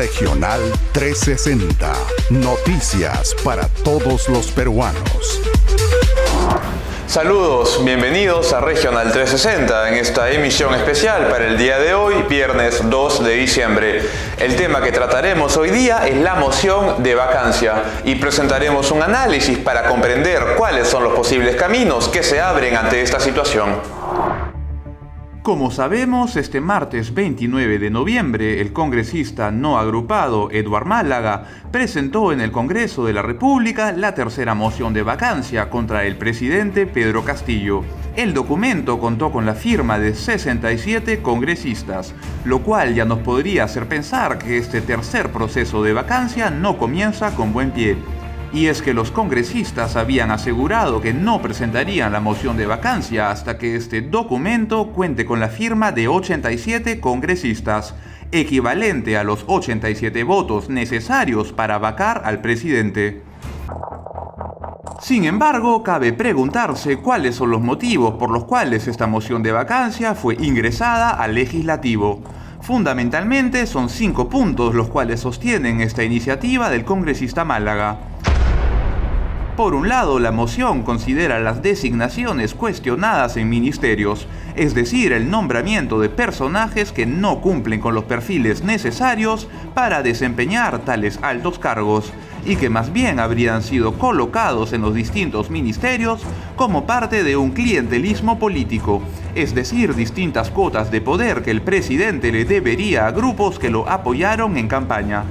Regional 360. Noticias para todos los peruanos. Saludos, bienvenidos a Regional 360 en esta emisión especial para el día de hoy, viernes 2 de diciembre. El tema que trataremos hoy día es la moción de vacancia y presentaremos un análisis para comprender cuáles son los posibles caminos que se abren ante esta situación. Como sabemos, este martes 29 de noviembre, el congresista no agrupado Eduard Málaga presentó en el Congreso de la República la tercera moción de vacancia contra el presidente Pedro Castillo. El documento contó con la firma de 67 congresistas, lo cual ya nos podría hacer pensar que este tercer proceso de vacancia no comienza con buen pie. Y es que los congresistas habían asegurado que no presentarían la moción de vacancia hasta que este documento cuente con la firma de 87 congresistas, equivalente a los 87 votos necesarios para vacar al presidente. Sin embargo, cabe preguntarse cuáles son los motivos por los cuales esta moción de vacancia fue ingresada al legislativo. Fundamentalmente son 5 puntos los cuales sostienen esta iniciativa del congresista Málaga. Por un lado, la moción considera las designaciones cuestionadas en ministerios, es decir, el nombramiento de personajes que no cumplen con los perfiles necesarios para desempeñar tales altos cargos, y que más bien habrían sido colocados en los distintos ministerios como parte de un clientelismo político, es decir, distintas cuotas de poder que el presidente le debería a grupos que lo apoyaron en campaña.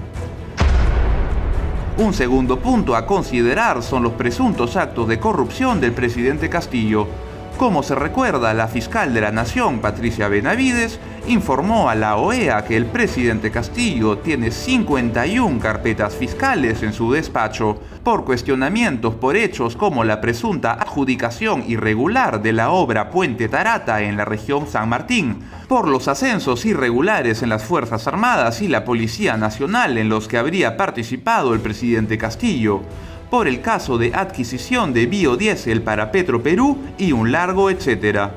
Un segundo punto a considerar son los presuntos actos de corrupción del presidente Castillo. Como se recuerda, la fiscal de la Nación, Patricia Benavides, informó a la OEA que el presidente Castillo tiene 51 carpetas fiscales en su despacho por cuestionamientos por hechos como la presunta adjudicación irregular de la obra Puente Tarata en la región San Martín, por los ascensos irregulares en las Fuerzas Armadas y la Policía Nacional en los que habría participado el presidente Castillo, por el caso de adquisición de biodiesel para Petroperú y un largo etcétera.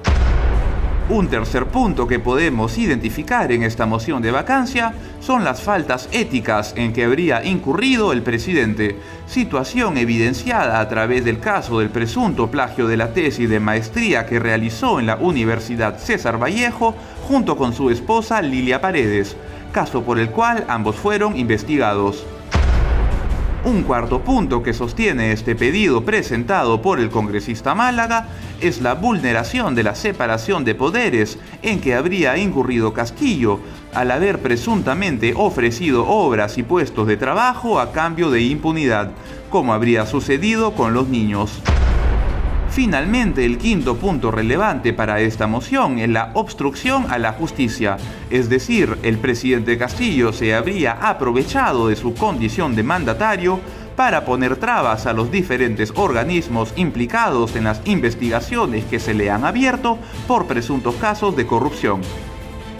Un tercer punto que podemos identificar en esta moción de vacancia son las faltas éticas en que habría incurrido el presidente, situación evidenciada a través del caso del presunto plagio de la tesis de maestría que realizó en la Universidad César Vallejo junto con su esposa Lilia Paredes, caso por el cual ambos fueron investigados. Un cuarto punto que sostiene este pedido presentado por el congresista Málaga es la vulneración de la separación de poderes en que habría incurrido Castillo al haber presuntamente ofrecido obras y puestos de trabajo a cambio de impunidad, como habría sucedido con los niños. Finalmente, el quinto punto relevante para esta moción es la obstrucción a la justicia, es decir, el presidente Castillo se habría aprovechado de su condición de mandatario para poner trabas a los diferentes organismos implicados en las investigaciones que se le han abierto por presuntos casos de corrupción.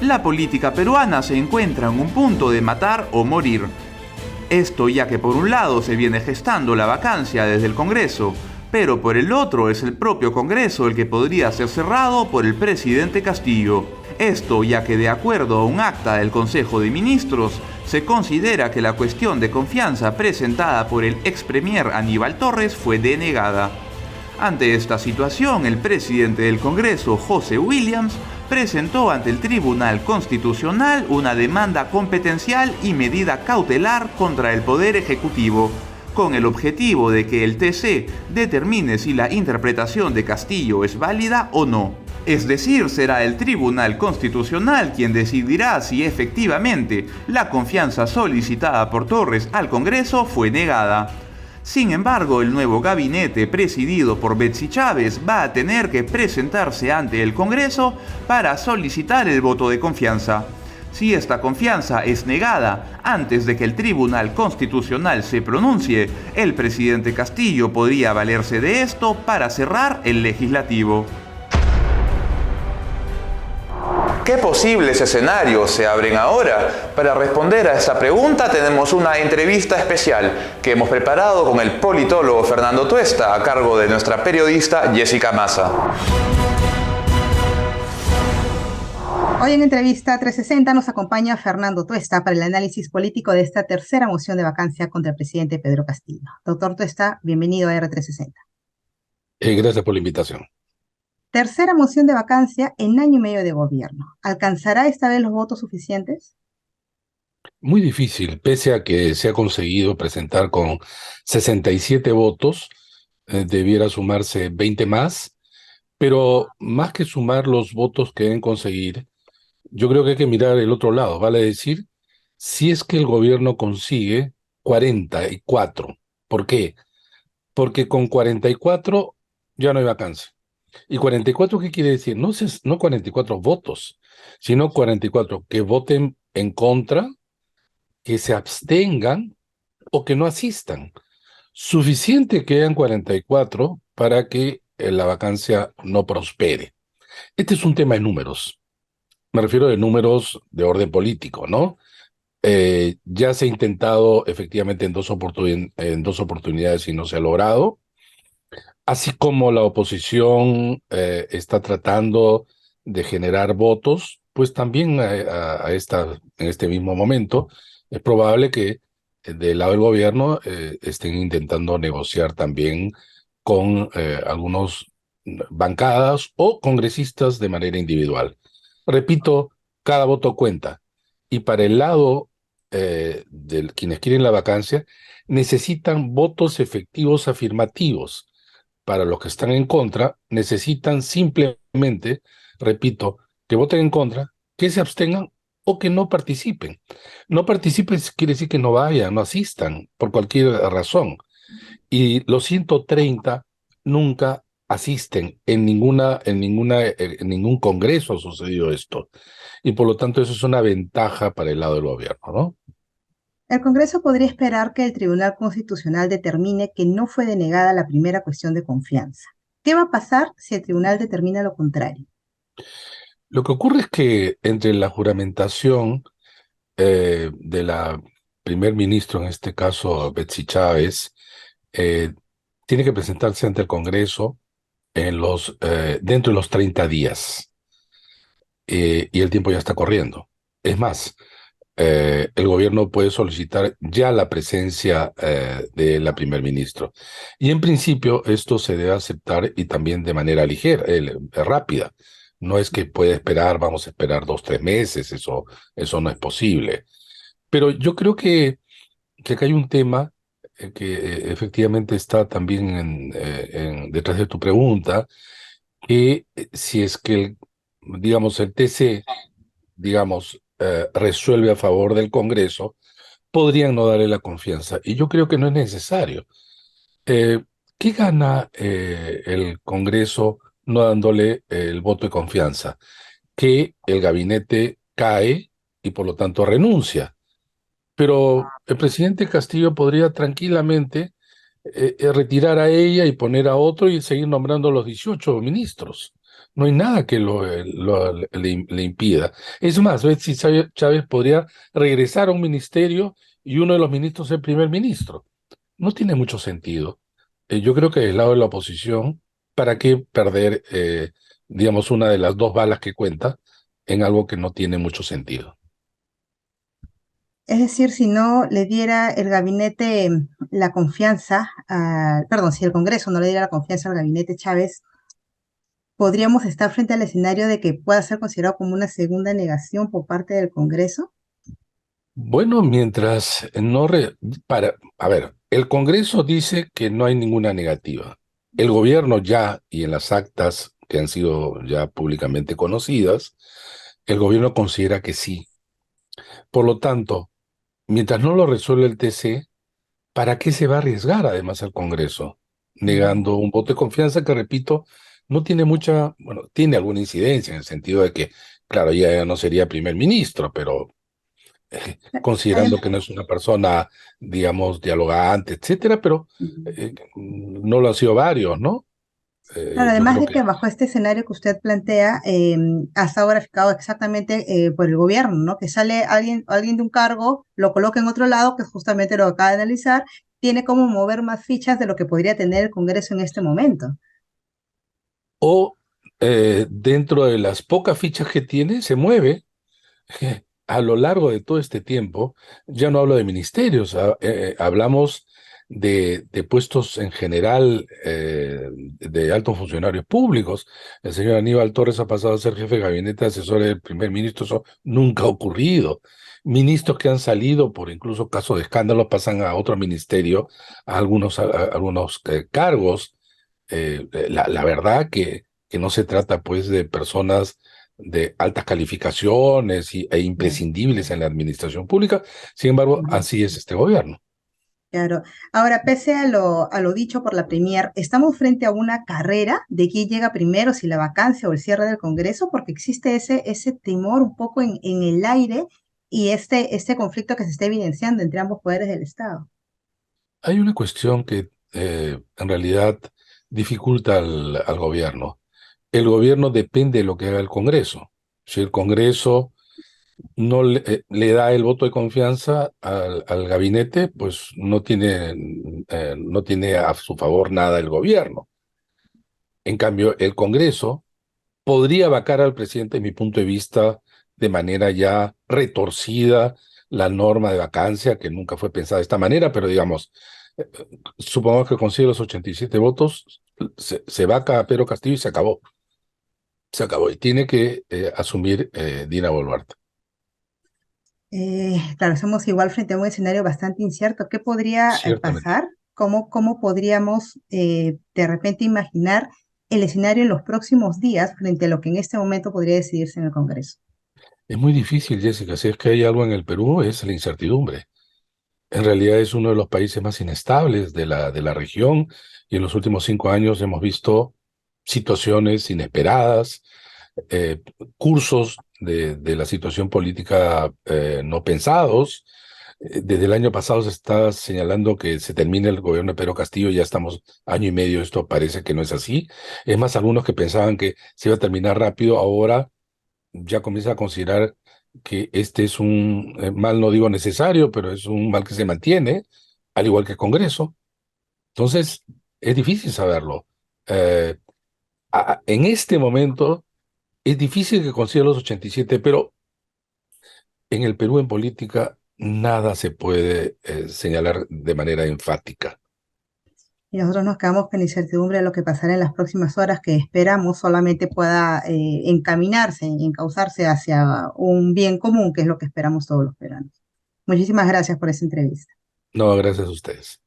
La política peruana se encuentra en un punto de matar o morir. Esto ya que por un lado se viene gestando la vacancia desde el Congreso, pero por el otro es el propio Congreso el que podría ser cerrado por el presidente Castillo. Esto ya que de acuerdo a un acta del Consejo de Ministros, se considera que la cuestión de confianza presentada por el ex premier Aníbal Torres fue denegada. Ante esta situación, el presidente del Congreso, José Williams, presentó ante el Tribunal Constitucional una demanda competencial y medida cautelar contra el Poder Ejecutivo, con el objetivo de que el TC determine si la interpretación de Castillo es válida o no. Es decir, será el Tribunal Constitucional quien decidirá si efectivamente la confianza solicitada por Torres al Congreso fue negada. Sin embargo, el nuevo gabinete presidido por Betsy Chávez va a tener que presentarse ante el Congreso para solicitar el voto de confianza. Si esta confianza es negada antes de que el Tribunal Constitucional se pronuncie, el presidente Castillo podría valerse de esto para cerrar el legislativo. ¿Qué posibles escenarios se abren ahora? Para responder a esta pregunta tenemos una entrevista especial que hemos preparado con el politólogo Fernando Tuesta a cargo de nuestra periodista Jessica Massa. Hoy en entrevista 360 nos acompaña Fernando Tuesta para el análisis político de esta tercera moción de vacancia contra el presidente Pedro Castillo. Doctor Tuesta, bienvenido a R360. Gracias por la invitación. Tercera moción de vacancia en año y medio de gobierno. ¿Alcanzará esta vez los votos suficientes? Muy difícil, pese a que se ha conseguido presentar con 67 votos, debiera sumarse 20 más, pero más que sumar los votos que deben conseguir, yo creo que hay que mirar el otro lado, vale decir, si es que el gobierno consigue 44. ¿Por qué? Porque con 44 ya no hay vacancia. ¿Y 44 qué quiere decir? No 44 votos, sino 44 que voten en contra, que se abstengan o que no asistan. Suficiente que hayan 44 para que la vacancia no prospere. Este es un tema de números. Me refiero de números de orden político, ¿no? Ya se ha intentado efectivamente en dos oportunidades y no se ha logrado. Así como la oposición está tratando de generar votos, pues también en este mismo momento es probable que del lado del gobierno estén intentando negociar también con algunos bancadas o congresistas de manera individual. Repito, cada voto cuenta. Y para el lado de quienes quieren la vacancia, necesitan votos efectivos afirmativos. Para los que están en contra, necesitan simplemente, repito, que voten en contra, que se abstengan o que no participen. No participen quiere decir que no vayan, no asistan, por cualquier razón. Y los 130 nunca asisten en ningún congreso ha sucedido esto. Y por lo tanto eso es una ventaja para el lado del gobierno, ¿no? El Congreso podría esperar que el Tribunal Constitucional determine que no fue denegada la primera cuestión de confianza. ¿Qué va a pasar si el tribunal determina lo contrario? Lo que ocurre es que entre la juramentación de la primer ministro, en este caso Betsy Chávez, eh, tiene que presentarse ante el Congreso dentro de los 30 días, y el tiempo ya está corriendo. Es más, el gobierno puede solicitar ya la presencia de la primer ministro. Y en principio esto se debe aceptar y también de manera ligera, rápida. No es que pueda esperar, vamos a esperar 2, 3 meses, eso no es posible. Pero yo creo que acá hay un tema que efectivamente está también detrás de tu pregunta, que si es que digamos, el TC, digamos, resuelve a favor del Congreso, podrían no darle la confianza. Y yo creo que no es necesario. Eh, ¿Qué gana el Congreso no dándole el voto de confianza? Que el gabinete cae y por lo tanto renuncia. Pero el presidente Castillo podría tranquilamente retirar a ella y poner a otro y seguir nombrando a los 18 ministros. No hay nada que le impida. Es más, Betsy Chávez podría regresar a un ministerio y uno de los ministros es el primer ministro. No tiene mucho sentido. Yo creo que del lado de la oposición, ¿para qué perder, digamos, una de las dos balas que cuenta en algo que no tiene mucho sentido? Es decir, si no le diera el gabinete la confianza, perdón, si el Congreso no le diera la confianza al gabinete Chávez, podríamos estar frente al escenario de que pueda ser considerado como una segunda negación por parte del Congreso. Bueno, mientras no... a ver, el Congreso dice que no hay ninguna negativa. El gobierno ya, y en las actas que han sido ya públicamente conocidas, el gobierno considera que sí. Por lo tanto, mientras no lo resuelve el TC, ¿para qué se va a arriesgar además al Congreso? Negando un voto de confianza que, repito, no tiene bueno, tiene alguna incidencia en el sentido de que, claro, ya no sería primer ministro, pero considerando Además, que no es una persona, digamos, dialogante, etcétera, pero no lo han sido varios, ¿no? claro, Yo además creo de que... que bajo este escenario que usted plantea, ha estado graficado exactamente por el gobierno, ¿no? Que sale alguien de un cargo, lo coloca en otro lado, que es justamente lo que acaba de analizar, tiene como mover más fichas de lo que podría tener el Congreso en este momento. O dentro de las pocas fichas que tiene, se mueve a lo largo de todo este tiempo. Ya no hablo de ministerios, hablamos de puestos en general de altos funcionarios públicos. El señor Aníbal Torres ha pasado a ser jefe de gabinete asesor del primer ministro. Eso nunca ha ocurrido. Ministros que han salido por incluso casos de escándalo pasan a otro ministerio, a algunos cargos. La verdad que no se trata pues de personas de altas calificaciones e imprescindibles en la administración pública. Sin embargo, así es este gobierno. Claro. Ahora, pese a lo dicho por la Premier, ¿estamos frente a una carrera de quién llega primero, si la vacancia o el cierre del Congreso? Porque existe ese temor un poco en el aire y este conflicto que se está evidenciando entre ambos poderes del Estado. Hay una cuestión que en realidad dificulta al gobierno. El gobierno depende de lo que haga el Congreso. Si el Congreso no le da el voto de confianza al gabinete, pues no tiene a su favor nada el gobierno. En cambio, el Congreso podría vacar al presidente, de mi punto de vista, de manera ya retorcida la norma de vacancia, que nunca fue pensada de esta manera, pero digamos, supongamos que consigue los 87 votos, se vaca a Pedro Castillo y se acabó. Se acabó y tiene que asumir Dina Boluarte. Claro, estamos igual frente a un escenario bastante incierto. ¿Qué podría pasar? ¿Cómo podríamos de repente imaginar el escenario en los próximos días frente a lo que en este momento podría decidirse en el Congreso? Es muy difícil, Jessica. Si es que hay algo en el Perú, es la incertidumbre. En realidad es uno de los países más inestables de la región, y en los últimos 5 años hemos visto situaciones inesperadas, cursos de la situación política no pensados. Desde el año pasado se está señalando que se termina el gobierno de Pedro Castillo, ya estamos año y medio, esto parece que no es así. Es más, algunos que pensaban que se iba a terminar rápido, ahora ya comienzan a considerar que este es un mal, no digo necesario, pero es un mal que se mantiene, al igual que el Congreso. Entonces, es difícil saberlo. En este momento es difícil que consiga los 87, pero en el Perú en política nada se puede señalar de manera enfática. Y nosotros nos quedamos con incertidumbre de lo que pasará en las próximas horas, que esperamos solamente pueda encaminarse, encauzarse hacia un bien común, que es lo que esperamos todos los peruanos. Muchísimas gracias por esa entrevista. No, gracias a ustedes.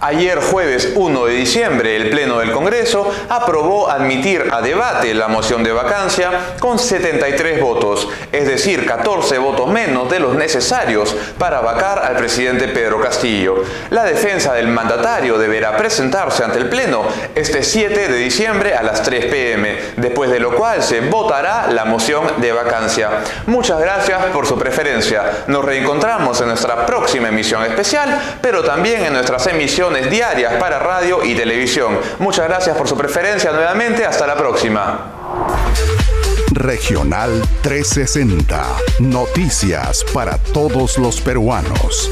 Ayer, jueves 1 de diciembre, el Pleno del Congreso aprobó admitir a debate la moción de vacancia con 73 votos, es decir, 14 votos menos de los necesarios para vacar al presidente Pedro Castillo. La defensa del mandatario deberá presentarse ante el Pleno este 7 de diciembre a las 3 p.m., después de lo cual se votará la moción de vacancia. Muchas gracias por su preferencia. Nos reencontramos en nuestra próxima emisión especial, pero también en nuestras emisiones diarias para radio y televisión. Muchas gracias por su preferencia nuevamente. Hasta la próxima. Regional 360. Noticias para todos los peruanos.